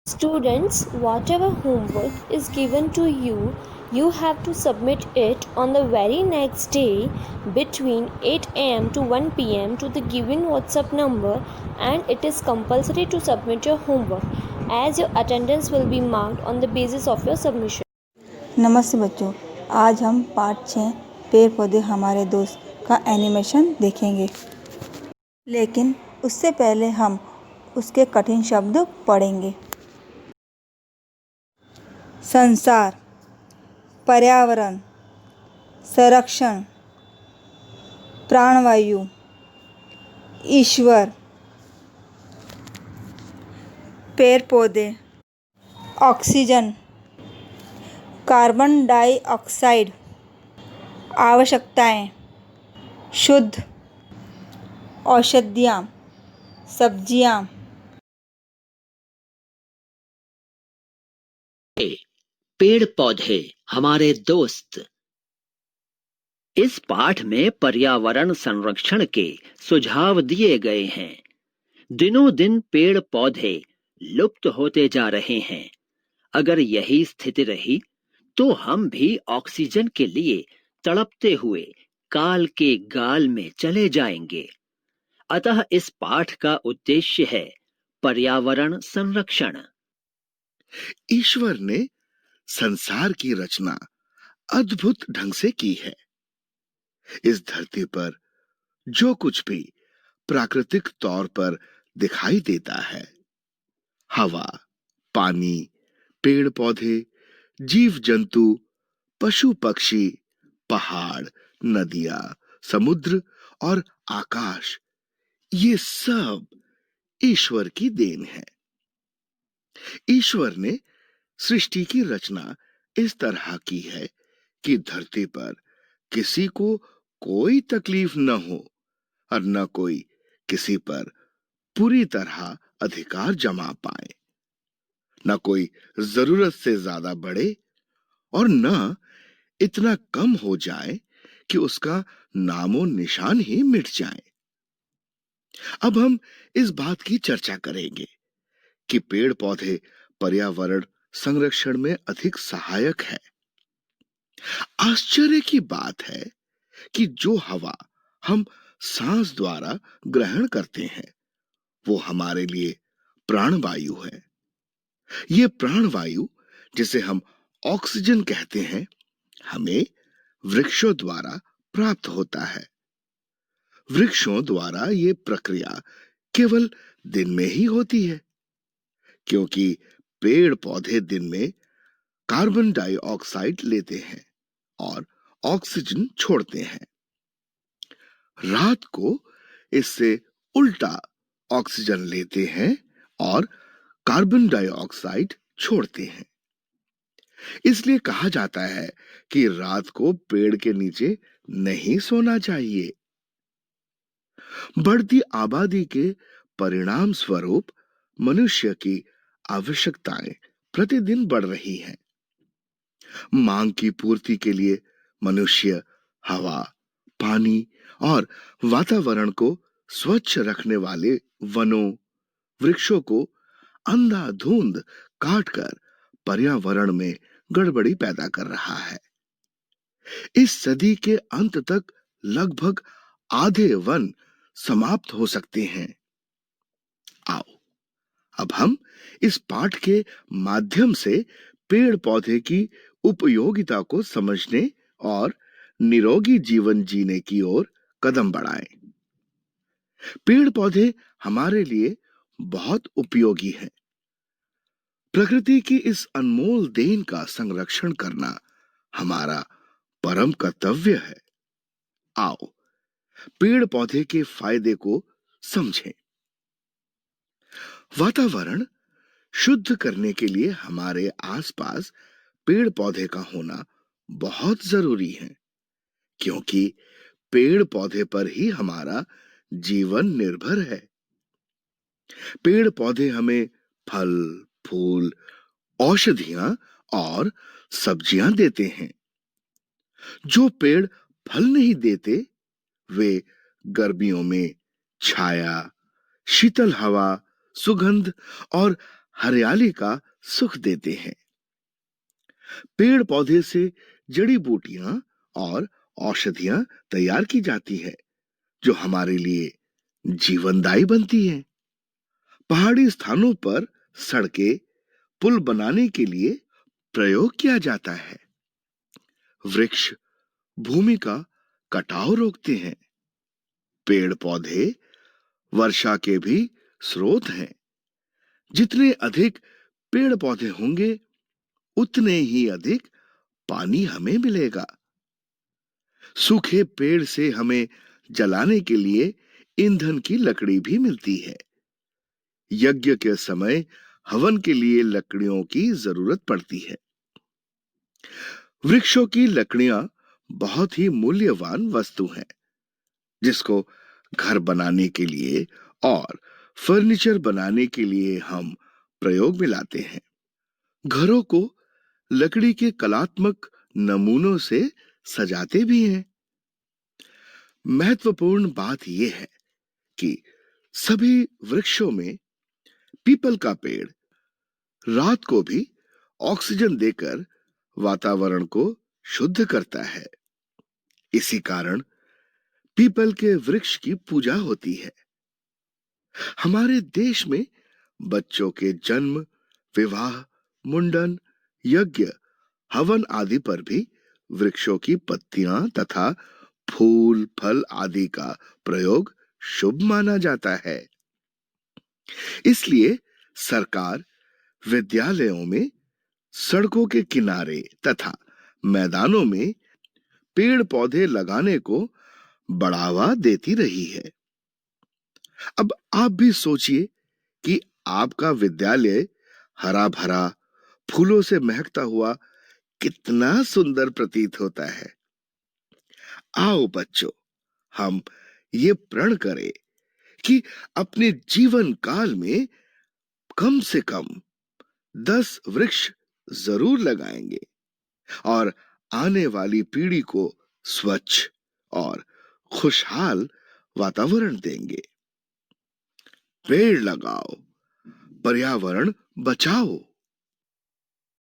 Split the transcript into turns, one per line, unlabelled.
Students, whatever homework is given to you, you have to submit it on the very next day between 8 am to 1 pm to the given WhatsApp number, and it is compulsory to submit your homework as your attendance will be marked on the basis of your submission.
नमस्ते बच्चों, आज हम पाठ 6 पेड़ पौधे हमारे दोस्त का एनिमेशन देखेंगे। लेकिन उससे पहले हम उसके कठिन शब्द पढ़ेंगे। संसार, पर्यावरण, संरक्षण, प्राणवायु, ईश्वर, पेड़ पौधे, ऑक्सीजन, कार्बन डाइऑक्साइड, आवश्यकताएं, शुद्ध, औषधियाँ, सब्जियाँ।
पेड़ पौधे हमारे दोस्त। इस पाठ में पर्यावरण संरक्षण के सुझाव दिए गए हैं। दिनों दिन पेड़ पौधे लुप्त होते जा रहे हैं। अगर यही स्थिति रही तो हम भी ऑक्सीजन के लिए तड़पते हुए काल के गाल में चले जाएंगे। अतः इस पाठ का उद्देश्य है पर्यावरण संरक्षण।
ईश्वर ने संसार की रचना अद्भुत ढंग से की है। इस धरती पर जो कुछ भी प्राकृतिक तौर पर दिखाई देता है, हवा, पानी, पेड़ पौधे, जीव जंतु, पशु पक्षी, पहाड़, नदियां, समुद्र और आकाश, ये सब ईश्वर की देन है। ईश्वर ने सृष्टि की रचना इस तरह की है कि धरती पर किसी को कोई तकलीफ न हो और न कोई किसी पर पूरी तरह अधिकार जमा पाए, न कोई जरूरत से ज्यादा बढ़े और न इतना कम हो जाए कि उसका नामो निशान ही मिट जाए। अब हम इस बात की चर्चा करेंगे कि पेड़ पौधे पर्यावरण संरक्षण में अधिक सहायक है। आश्चर्य की बात है कि जो हवा हम सांस द्वारा ग्रहण करते हैं, वो हमारे लिए प्राणवायु है। ये प्राणवायु, जिसे हम ऑक्सीजन कहते हैं, हमें वृक्षों द्वारा प्राप्त होता है। वृक्षों द्वारा ये प्रक्रिया केवल दिन में ही होती है, क्योंकि पेड़ पौधे दिन में कार्बन डाइऑक्साइड लेते हैं और ऑक्सीजन छोड़ते हैं। रात को इससे उल्टा ऑक्सीजन लेते हैं और कार्बन डाइऑक्साइड छोड़ते हैं। इसलिए कहा जाता है कि रात को पेड़ के नीचे नहीं सोना चाहिए। बढ़ती आबादी के परिणाम स्वरूप मनुष्य की आवश्यकताएं प्रतिदिन बढ़ रही हैं। मांग की पूर्ति के लिए मनुष्य हवा, पानी और वातावरण को स्वच्छ रखने वाले वनों, वृक्षों को अंधाधुंध काटकर पर्यावरण में गड़बड़ी पैदा कर रहा है। इस सदी के अंत तक लगभग आधे वन समाप्त हो सकते हैं। आओ, अब हम इस पाठ के माध्यम से पेड़ पौधे की उपयोगिता को समझने और निरोगी जीवन जीने की ओर कदम बढ़ाएं। पेड़ पौधे हमारे लिए बहुत उपयोगी हैं। प्रकृति की इस अनमोल देन का संरक्षण करना हमारा परम कर्तव्य है। आओ, पेड़ पौधे के फायदे को समझें। वातावरण शुद्ध करने के लिए हमारे आसपास पेड़ पौधे का होना बहुत जरूरी है, क्योंकि पेड़ पौधे पर ही हमारा जीवन निर्भर है। पेड़ पौधे हमें फल, फूल, औषधियां और सब्जियां देते हैं। जो पेड़ फल नहीं देते, वे गर्मियों में छाया, शीतल हवा, सुगंध और हरियाली का सुख देते हैं। पेड़ पौधे से जड़ी बूटियां और औषधियां तैयार की जाती है, जो हमारे लिए जीवनदायी बनती हैं। पहाड़ी स्थानों पर सड़कें, पुल बनाने के लिए प्रयोग किया जाता है। वृक्ष भूमि का कटाव रोकते हैं। पेड़ पौधे वर्षा के भी स्रोत हैं। जितने अधिक पेड़ पौधे होंगे, उतने ही अधिक पानी हमें मिलेगा। सूखे पेड़ से हमें जलाने के लिए ईंधन की लकड़ी भी मिलती है। यज्ञ के समय हवन के लिए लकड़ियों की जरूरत पड़ती है। वृक्षों की लकड़ियां बहुत ही मूल्यवान वस्तु हैं, जिसको घर बनाने के लिए और फर्नीचर बनाने के लिए हम प्रयोग में लाते हैं। घरों को लकड़ी के कलात्मक नमूनों से सजाते भी हैं। महत्वपूर्ण बात यह है कि सभी वृक्षों में पीपल का पेड़ रात को भी ऑक्सीजन देकर वातावरण को शुद्ध करता है। इसी कारण पीपल के वृक्ष की पूजा होती है। हमारे देश में बच्चों के जन्म, विवाह, मुंडन, यज्ञ, हवन आदि पर भी वृक्षों की पत्तियां तथा फूल फल आदि का प्रयोग शुभ माना जाता है। इसलिए सरकार विद्यालयों में, सड़कों के किनारे तथा मैदानों में पेड़ पौधे लगाने को बढ़ावा देती रही है। अब आप भी सोचिए कि आपका विद्यालय हरा भरा, फूलों से महकता हुआ कितना सुंदर प्रतीत होता है। आओ बच्चों, हम ये प्रण करें कि अपने जीवन काल में कम से कम 10 वृक्ष जरूर लगाएंगे और आने वाली पीढ़ी को स्वच्छ और खुशहाल वातावरण देंगे। पेड़ लगाओ, पर्यावरण बचाओ।